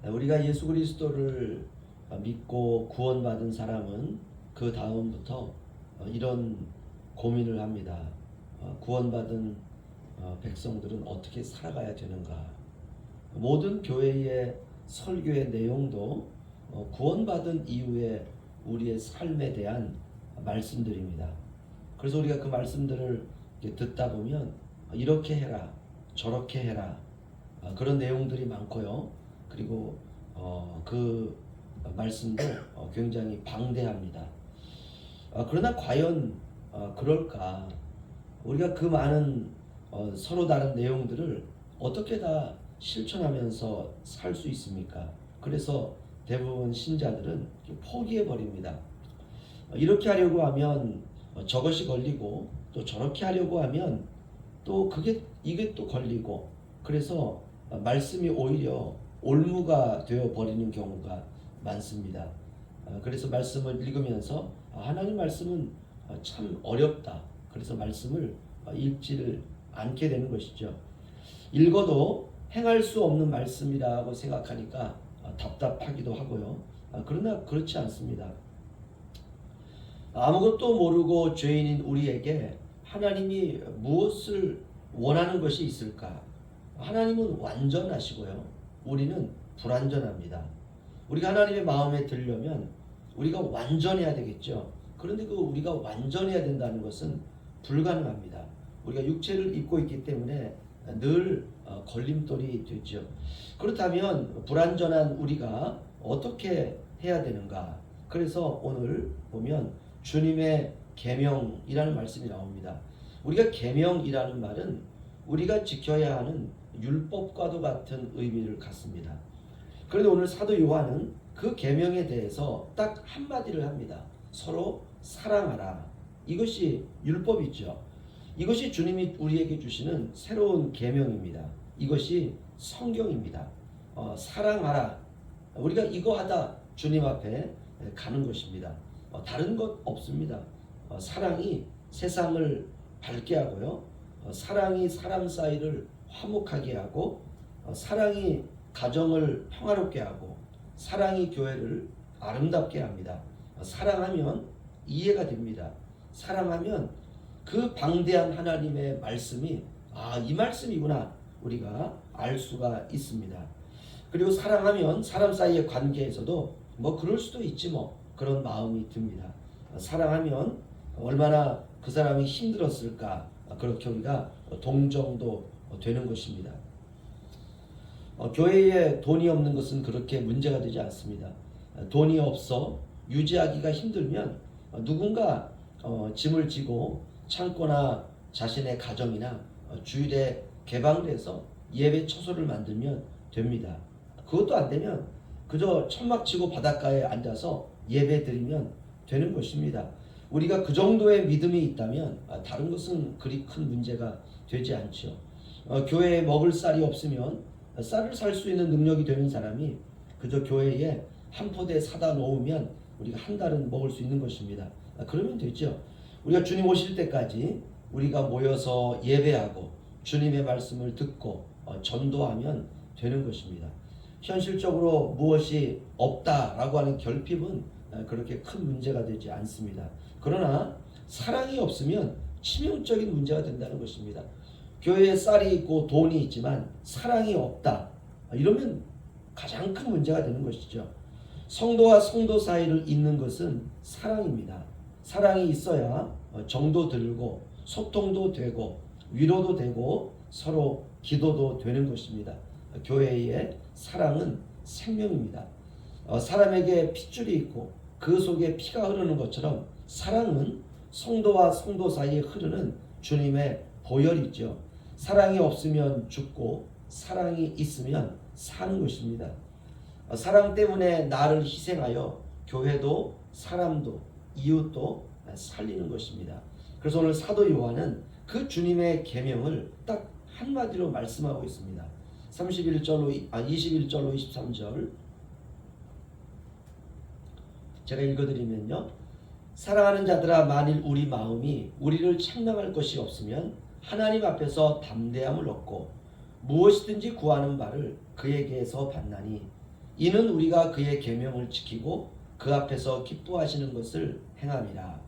우리가 예수 그리스도를 믿고 구원받은 사람은 그 다음부터 이런 고민을 합니다. 구원받은 백성들은 어떻게 살아가야 되는가? 모든 교회의 설교의 내용도 구원받은 이후에 우리의 삶에 대한 말씀들입니다. 그래서 우리가 그 말씀들을 듣다 보면 이렇게 해라, 저렇게 해라, 그런 내용들이 많고요. 그리고 그 말씀도 굉장히 방대합니다. 그러나 과연 그럴까? 우리가 그 많은 서로 다른 내용들을 어떻게 다 실천하면서 살 수 있습니까? 그래서 대부분 신자들은 포기해 버립니다. 이렇게 하려고 하면 저것이 걸리고, 또 저렇게 하려고 하면 또 이게 또 걸리고, 그래서 말씀이 오히려 올무가 되어 버리는 경우가 많습니다. 그래서 말씀을 읽으면서 하나님 말씀은 참 어렵다. 그래서 말씀을 읽지를 않게 되는 것이죠. 읽어도 행할 수 없는 말씀이라고 생각하니까 답답하기도 하고요. 그러나 그렇지 않습니다. 아무것도 모르고 죄인인 우리에게 하나님이 무엇을 원하는 것이 있을까? 하나님은 완전하시고요. 우리는 불완전합니다. 우리가 하나님의 마음에 들려면 우리가 완전해야 되겠죠. 그런데 우리가 완전해야 된다는 것은 불가능합니다. 우리가 육체를 입고 있기 때문에 늘 걸림돌이 되죠. 그렇다면 불완전한 우리가 어떻게 해야 되는가? 그래서 오늘 보면 주님의 계명이라는 말씀이 나옵니다. 우리가 계명이라는 말은 우리가 지켜야 하는 율법과도 같은 의미를 갖습니다. 그런데 오늘 사도 요한은 그 계명에 대해서 딱 한마디를 합니다. 서로 사랑하라. 이것이 율법이죠. 이것이 주님이 우리에게 주시는 새로운 계명입니다. 이것이 성경입니다. 사랑하라. 우리가 이거 하다 주님 앞에 가는 것입니다. 다른 것 없습니다. 사랑이 세상을 밝게 하고요. 사랑이 사람 사이를 화목하게 하고, 사랑이 가정을 평화롭게 하고, 사랑이 교회를 아름답게 합니다. 사랑하면 이해가 됩니다. 사랑하면 그 방대한 하나님의 말씀이 이 말씀이구나 우리가 알 수가 있습니다. 그리고 사랑하면 사람 사이의 관계에서도 그럴 수도 있지 그런 마음이 듭니다. 사랑하면 얼마나 그 사람이 힘들었을까, 그렇게 우리가 동정도 되는 것입니다. 교회에 돈이 없는 것은 그렇게 문제가 되지 않습니다. 돈이 없어 유지하기가 힘들면 누군가 짐을 지고 창고나 자신의 가정이나 주일에 개방을 해서 예배 처소를 만들면 됩니다. 그것도 안 되면 그저 천막 치고 바닷가에 앉아서 예배 드리면 되는 것입니다. 우리가 그 정도의 믿음이 있다면 다른 것은 그리 큰 문제가 되지 않죠. 교회에 먹을 쌀이 없으면 쌀을 살 수 있는 능력이 되는 사람이 그저 교회에 한 포대 사다 놓으면 우리가 한 달은 먹을 수 있는 것입니다. 그러면 되죠. 우리가 주님 오실 때까지 우리가 모여서 예배하고 주님의 말씀을 듣고 전도하면 되는 것입니다. 현실적으로 무엇이 없다라고 하는 결핍은 그렇게 큰 문제가 되지 않습니다. 그러나 사랑이 없으면 치명적인 문제가 된다는 것입니다. 교회에 쌀이 있고 돈이 있지만 사랑이 없다, 이러면 가장 큰 문제가 되는 것이죠. 성도와 성도 사이를 잇는 것은 사랑입니다. 사랑이 있어야 정도 들고 소통도 되고 위로도 되고 서로 기도도 되는 것입니다. 교회의 사랑은 생명입니다. 사람에게 핏줄이 있고 그 속에 피가 흐르는 것처럼 사랑은 성도와 성도 사이에 흐르는 주님의 보혈이죠. 사랑이 없으면 죽고 사랑이 있으면 사는 것입니다. 사랑 때문에 나를 희생하여 교회도 사람도 이웃도 살리는 것입니다. 그래서 오늘 사도 요한은 그 주님의 계명을 딱 한마디로 말씀하고 있습니다. 21절로 23절 제가 읽어드리면요. 사랑하는 자들아, 만일 우리 마음이 우리를 책망할 것이 없으면 하나님 앞에서 담대함을 얻고 무엇이든지 구하는 바를 그에게서 받나니 이는 우리가 그의 계명을 지키고 그 앞에서 기뻐하시는 것을 행함이라.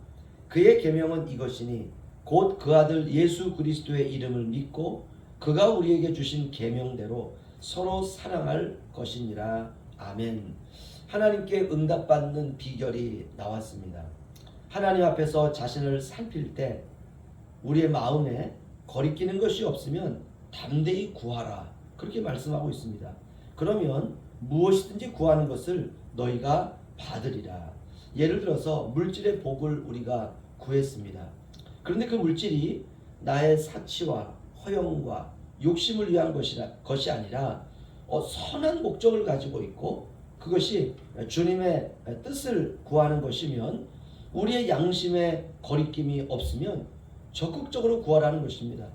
그의 계명은 이것이니 곧 그 아들 예수 그리스도의 이름을 믿고 그가 우리에게 주신 계명대로 서로 사랑할 것이니라. 아멘. 하나님께 응답받는 비결이 나왔습니다. 하나님 앞에서 자신을 살필 때 우리의 마음에 거리끼는 것이 없으면 담대히 구하라, 그렇게 말씀하고 있습니다. 그러면 무엇이든지 구하는 것을 너희가 받으리라. 예를 들어서 물질의 복을 우리가 구했습니다. 그런데 그 물질이 나의 사치와 허영과 욕심을 위한 것이 아니라 선한 목적을 가지고 있고 그것이 주님의 뜻을 구하는 것이면 우리의 양심에 거리낌이 없으면 적극적으로 구하라는 것입니다.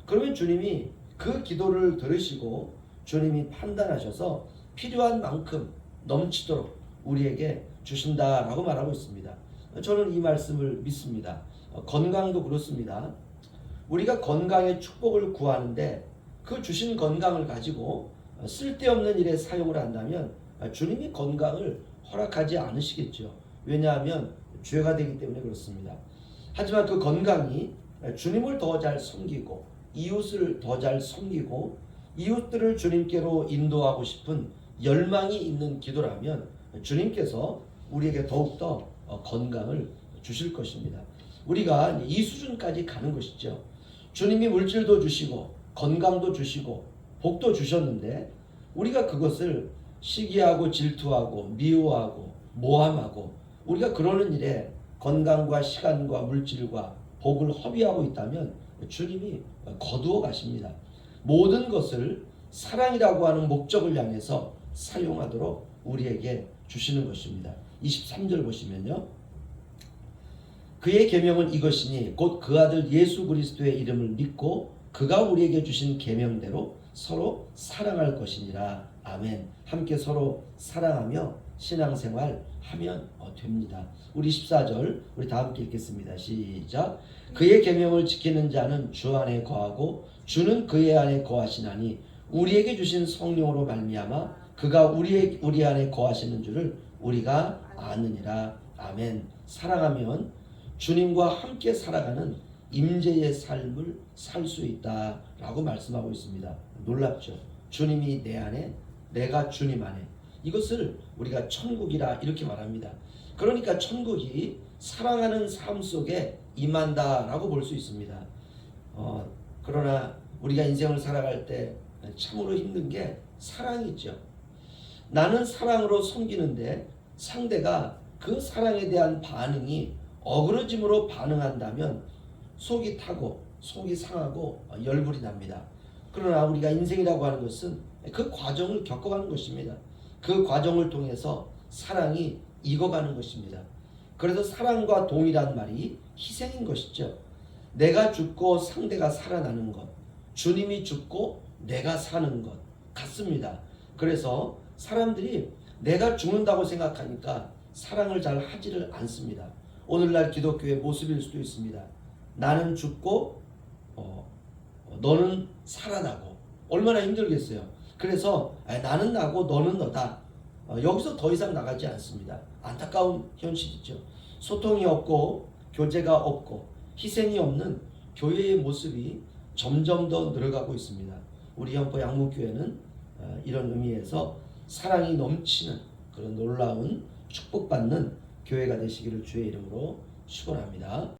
그러면 주님이 그 기도를 들으시고 주님이 판단하셔서 필요한 만큼 넘치도록 우리에게 주신다라고 말하고 있습니다. 저는 이 말씀을 믿습니다. 건강도 그렇습니다. 우리가 건강의 축복을 구하는데 그 주신 건강을 가지고 쓸데없는 일에 사용을 한다면 주님이 건강을 허락하지 않으시겠죠. 왜냐하면 죄가 되기 때문에 그렇습니다. 하지만 그 건강이 주님을 더 잘 섬기고 이웃을 더 잘 섬기고 이웃들을 주님께로 인도하고 싶은 열망이 있는 기도라면 주님께서 우리에게 더욱더 건강을 주실 것입니다. 우리가 이 수준까지 가는 것이죠. 주님이 물질도 주시고 건강도 주시고 복도 주셨는데 우리가 그것을 시기하고 질투하고 미워하고 모함하고 우리가 그러는 일에 건강과 시간과 물질과 복을 허비하고 있다면 주님이 거두어 가십니다. 모든 것을 사랑이라고 하는 목적을 향해서 사용하도록 우리에게 주시는 것입니다. 23절 보시면요. 그의 계명은 이것이니 곧 그 아들 예수 그리스도의 이름을 믿고 그가 우리에게 주신 계명대로 서로 사랑할 것이니라. 아멘. 함께 서로 사랑하며 신앙생활 하면 됩니다. 우리 14절 우리 다 함께 읽겠습니다. 시작. 그의 계명을 지키는 자는 주 안에 거하고 주는 그의 안에 거하시나니 우리에게 주신 성령으로 말미암아 그가 우리 안에 거하시는 줄을 우리가 아느니라. 아멘. 사랑하면 주님과 함께 살아가는 임재의 삶을 살 수 있다라고 말씀하고 있습니다. 놀랍죠? 주님이 내 안에, 내가 주님 안에. 이것을 우리가 천국이라 이렇게 말합니다. 그러니까 천국이 사랑하는 삶 속에 임한다라고 볼 수 있습니다. 그러나 우리가 인생을 살아갈 때 참으로 힘든 게 사랑이죠. 나는 사랑으로 섬기는데 상대가 그 사랑에 대한 반응이 어그러짐으로 반응한다면 속이 타고 속이 상하고 열불이 납니다. 그러나 우리가 인생이라고 하는 것은 그 과정을 겪어가는 것입니다. 그 과정을 통해서 사랑이 익어가는 것입니다. 그래서 사랑과 동일한 말이 희생인 것이죠. 내가 죽고 상대가 살아나는 것, 주님이 죽고 내가 사는 것 같습니다. 그래서 사람들이 내가 죽는다고 생각하니까 사랑을 잘 하지를 않습니다. 오늘날 기독교의 모습일 수도 있습니다. 나는 죽고 너는 살아나고 얼마나 힘들겠어요. 그래서 나는 나고 너는 너다. 여기서 더 이상 나가지 않습니다. 안타까운 현실이죠. 소통이 없고 교제가 없고 희생이 없는 교회의 모습이 점점 더 늘어가고 있습니다. 우리 영포 양목교회는 이런 의미에서 사랑이 넘치는 그런 놀라운 축복받는 교회가 되시기를 주의 이름으로 축원합니다.